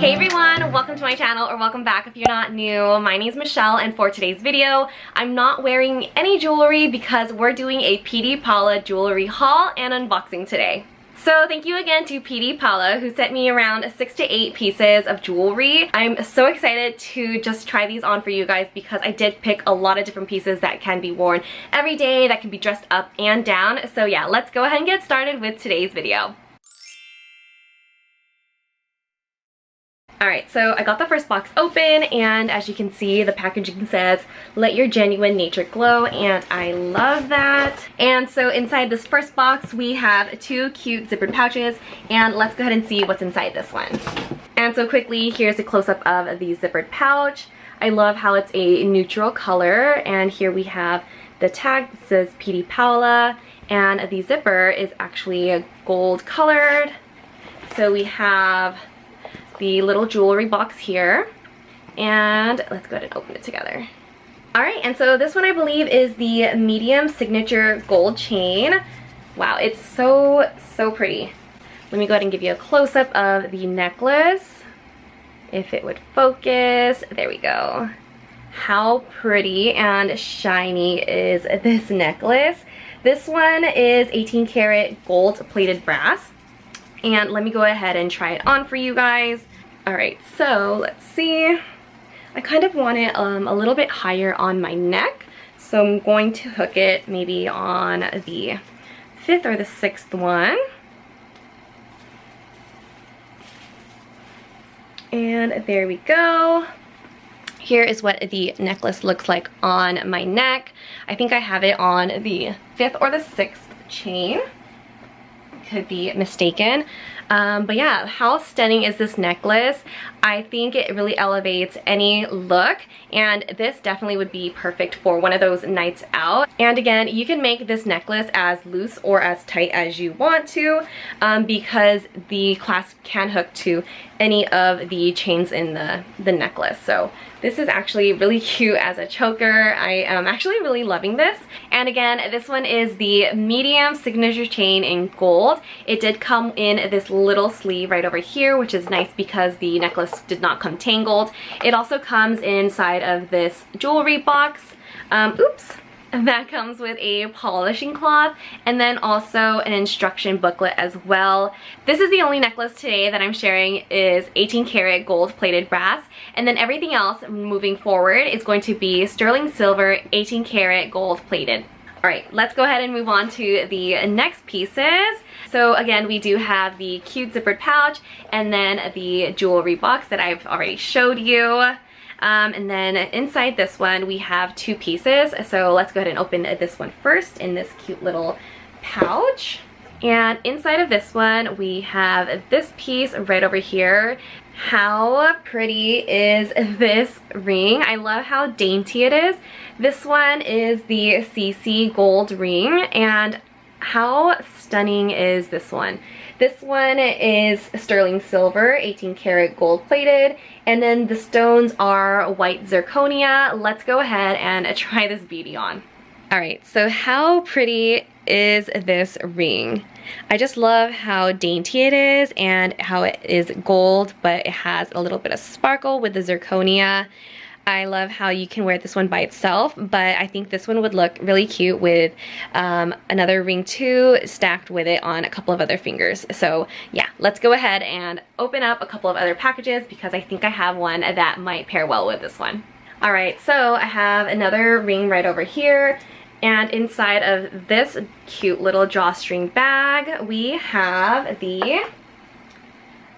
Hey everyone, welcome to my channel, or welcome back if you're not new. My name is Michelle, and for today's video, I'm not wearing any jewelry because we're doing a PDPAOLA jewelry haul and unboxing today. So thank you again to PDPAOLA who sent me around 6 to 8 pieces of jewelry. I'm so excited to just try these on for you guys because I did pick a lot of different pieces that can be worn every day, that can be dressed up and down. So yeah, let's go ahead and get started with today's video. Alright, so I got the first box open, and as you can see, the packaging says, "Let your genuine nature glow," and I love that. And so inside this first box, we have 2 cute zippered pouches, and let's go ahead and see what's inside this one. And so quickly, here's a close-up of the zippered pouch. I love how it's a neutral color, and here we have the tag that says PDPAOLA, and the zipper is actually gold colored. So we have the little jewelry box here, and let's go ahead and open it together. Alright, and so this one I believe is the medium signature gold chain. Wow, it's so pretty. Let me go ahead and give you a close-up of the necklace, if it would focus. There we go. How pretty and shiny is this necklace. This one is 18 karat gold plated brass. And let me go ahead and try it on for you guys. Alright, so let's see. I kind of want it a little bit higher on my neck. So I'm going to hook it maybe on the 5th or the 6th one. And there we go. Here is what the necklace looks like on my neck. I think I have it on the 5th or the 6th chain. Could be mistaken. But yeah, how stunning is this necklace? I think it really elevates any look, and this definitely would be perfect for one of those nights out. And again, you can make this necklace as loose or as tight as you want to, because the clasp can hook to any of the chains in the necklace. So this is actually really cute as a choker. I am actually really loving this. And again, this one is the medium signature chain in gold. It did come in this little sleeve right over here, which is nice because the necklace did not come tangled. It also comes inside of this jewelry box. That comes with a polishing cloth, and then also an instruction booklet as well. This is the only necklace today that I'm sharing is 18 karat gold plated brass, and then everything else moving forward is going to be sterling silver 18 karat gold plated. Alright, let's go ahead and move on to the next pieces. So again, we do have the cute zippered pouch, and then the jewelry box that I've already showed you. And then inside this one, we have 2 pieces. So let's go ahead and open this one first in this cute little pouch. And inside of this one, we have this piece right over here. How pretty is this ring? I love how dainty it is. This one is the SISI gold ring, and how stunning is this one? This one is sterling silver, 18 karat gold plated, and then the stones are white zirconia. Let's go ahead and try this beauty on. Alright, so how pretty is this ring? I just love how dainty it is and how it is gold, but it has a little bit of sparkle with the zirconia. I love how you can wear this one by itself, but I think this one would look really cute with another ring too, stacked with it on a couple of other fingers. So yeah, let's go ahead and open up a couple of other packages because I think I have one that might pair well with this one. Alright, so I have another ring right over here, and inside of this cute little drawstring bag, we have the,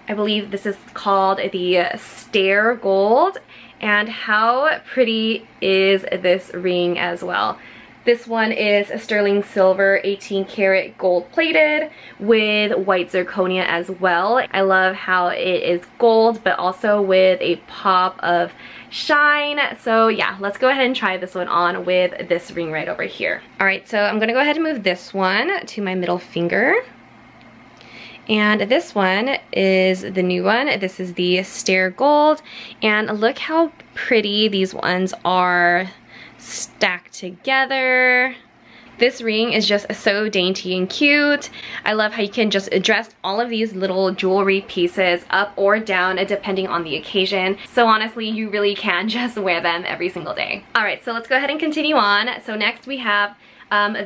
I believe this is called the Stair Gold. And how pretty is this ring as well? This one is a sterling silver 18 karat gold plated with white zirconia as well. I love how it is gold but also with a pop of shine. So yeah, let's go ahead and try this one on with this ring right over here. Alright, so I'm gonna go ahead and move this one to my middle finger. And this one is the new one. This is the Stair Gold, and look how pretty these ones are stacked together. This ring is just so dainty and cute. I love how you can just dress all of these little jewelry pieces up or down depending on the occasion. So honestly, you really can just wear them every single day. All right, so let's go ahead and continue on. So next we have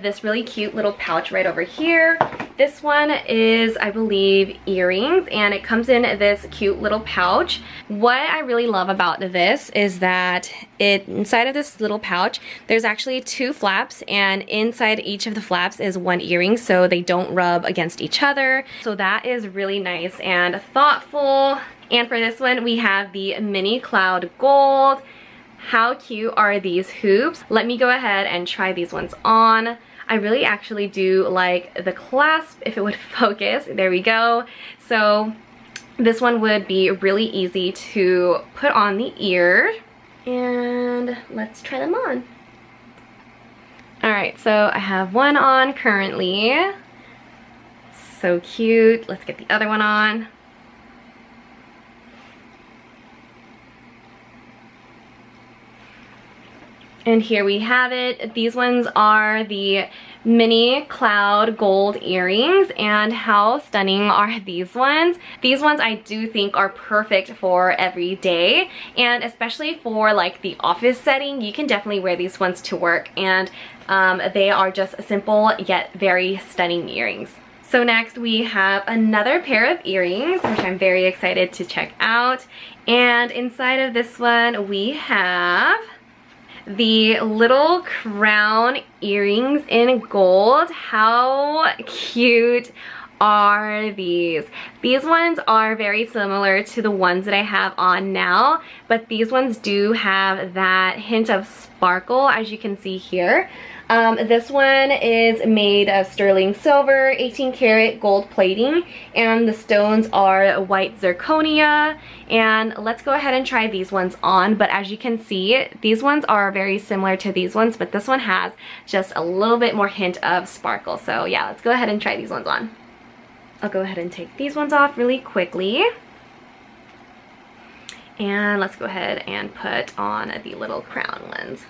this really cute little pouch right over here. This one is, I believe, earrings, and it comes in this cute little pouch. What I really love about this is that inside of this little pouch, there's actually 2 flaps, and inside each of the flaps is 1 earring, so they don't rub against each other. So that is really nice and thoughtful. And for this one, we have the mini cloud gold. How cute are these hoops? Let me go ahead and try these ones on. I really actually do like the clasp, if it would focus. There we go. So this one would be really easy to put on the ear. And let's try them on. All right, so I have one on currently. So cute. Let's get the other one on. And here we have it. These ones are the mini cloud gold earrings, and how stunning are these ones? These ones I do think are perfect for every day, and especially for like the office setting. You can definitely wear these ones to work, and they are just simple yet very stunning earrings. So next we have another pair of earrings, which I'm very excited to check out. And inside of this one we have the little crown earrings in gold. How cute are these? These ones are very similar to the ones that I have on now, but these ones do have that hint of sparkle, as you can see here. This one is made of sterling silver, 18 karat gold plating, and the stones are white zirconia. And let's go ahead and try these ones on. But as you can see, these ones are very similar to these ones, but this one has just a little bit more hint of sparkle. So yeah, let's go ahead and try these ones on. I'll go ahead and take these ones off really quickly. And let's go ahead and put on the little crown ones.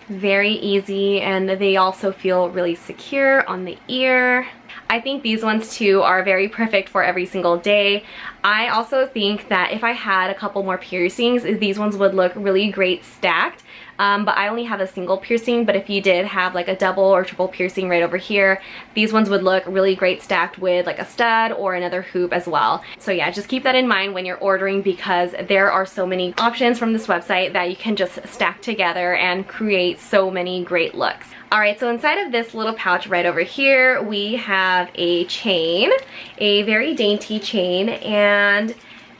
Very easy, and they also feel really secure on the ear. I think these ones too are very perfect for every single day. I also think that if I had a couple more piercings, these ones would look really great stacked. But I only have a single piercing, but if you did have like a double or triple piercing right over here, these ones would look really great stacked with like a stud or another hoop as well. So yeah, just keep that in mind when you're ordering, because there are so many options from this website that you can just stack together and create so many great looks. Alright, so inside of this little pouch right over here, we have a chain, a very dainty chain, and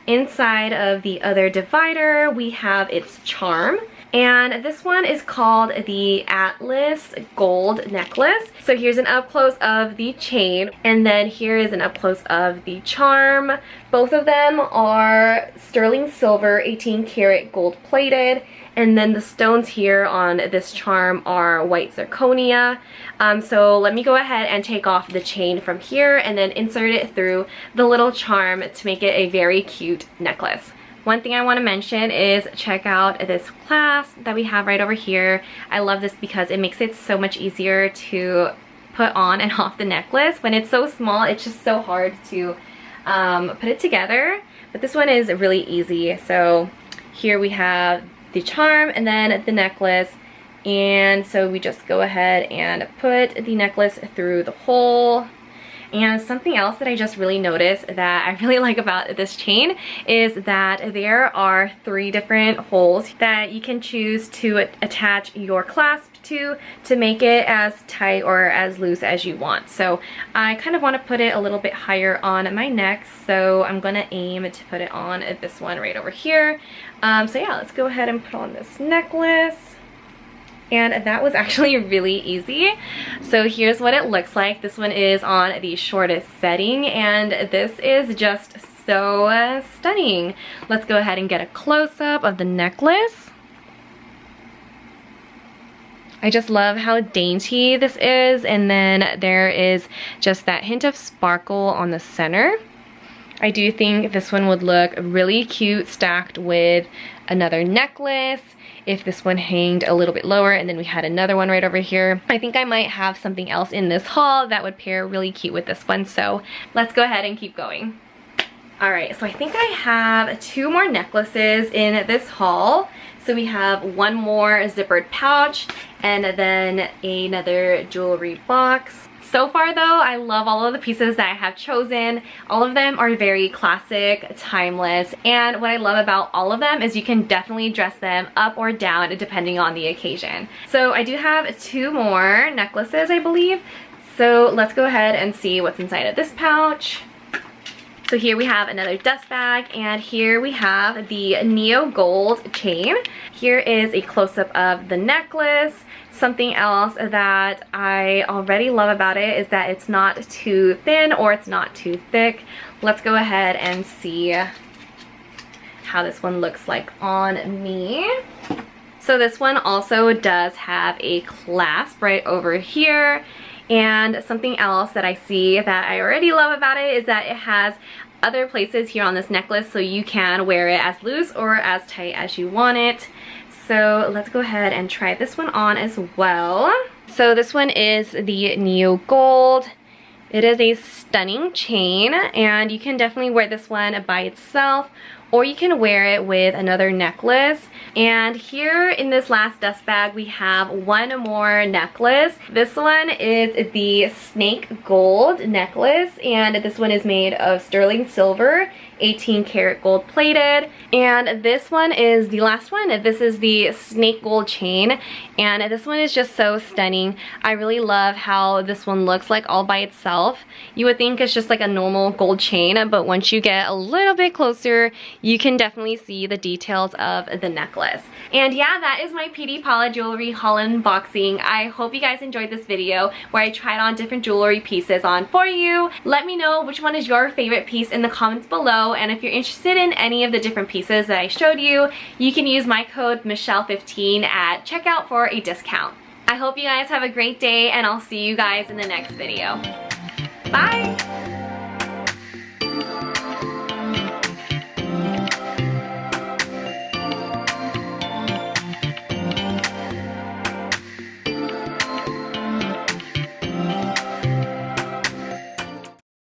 inside of the other divider, we have its charm. And this one is called the Atlas Gold Necklace. So here's an up close of the chain, and then here is an up close of the charm. Both of them are sterling silver, 18 karat gold plated, and then the stones here on this charm are white zirconia. So let me go ahead and take off the chain from here and then insert it through the little charm to make it a very cute necklace. One thing I want to mention is check out this clasp that we have right over here. I love this because it makes it so much easier to put on and off the necklace. When it's so small, it's just so hard to put it together. But this one is really easy. So here we have the charm and then the necklace. And so we just go ahead and put the necklace through the hole. And something else that I just really noticed that I really like about this chain is that there are 3 different holes that you can choose to attach your clasp to make it as tight or as loose as you want. So I kind of want to put it a little bit higher on my neck, so I'm gonna aim to put it on this one right over here. So yeah, let's go ahead and put on this necklace. And that was actually really easy. So here's what it looks like. This one is on the shortest setting, and this is just so stunning. Let's go ahead and get a close-up of the necklace. I just love how dainty this is, and then there is just that hint of sparkle on the center. I do think this one would look really cute stacked with another necklace, if this one hanged a little bit lower, and then we had another one right over here. I think I might have something else in this haul that would pair really cute with this one, so let's go ahead and keep going. Alright, so I think I have 2 more necklaces in this haul. So we have one more zippered pouch and then another jewelry box. So far though, I love all of the pieces that I have chosen. All of them are very classic, timeless, and what I love about all of them is you can definitely dress them up or down depending on the occasion. So I do have 2 more necklaces, I believe. So let's go ahead and see what's inside of this pouch. So here we have another dust bag, and here we have the Neo Gold chain. Here is a close-up of the necklace. Something else that I already love about it is that it's not too thin or it's not too thick. Let's go ahead and see how this one looks like on me. So this one also does have a clasp right over here. And something else that I see that I already love about it is that it has other places here on this necklace, so you can wear it as loose or as tight as you want it. So let's go ahead and try this one on as well. So this one is the Neo Gold. It is a stunning chain, and you can definitely wear this one by itself, or you can wear it with another necklace. And here in this last dust bag, we have one more necklace. This one is the Snake Gold necklace, and this one is made of sterling silver, 18 karat gold plated. And this one is the last one. This is the Snake Gold chain, and this one is just so stunning. I really love how this one looks like all by itself. You would think it's just like a normal gold chain, but once you get a little bit closer, you can definitely see the details of the necklace. And yeah, that is my PDPAOLA jewelry haul unboxing. I hope you guys enjoyed this video where I tried on different jewelry pieces on for you. Let me know which one is your favorite piece in the comments below, and if you're interested in any of the different pieces that I showed you, you can use my code Michelle15 at checkout for a discount. I hope you guys have a great day, and I'll see you guys in the next video. Bye!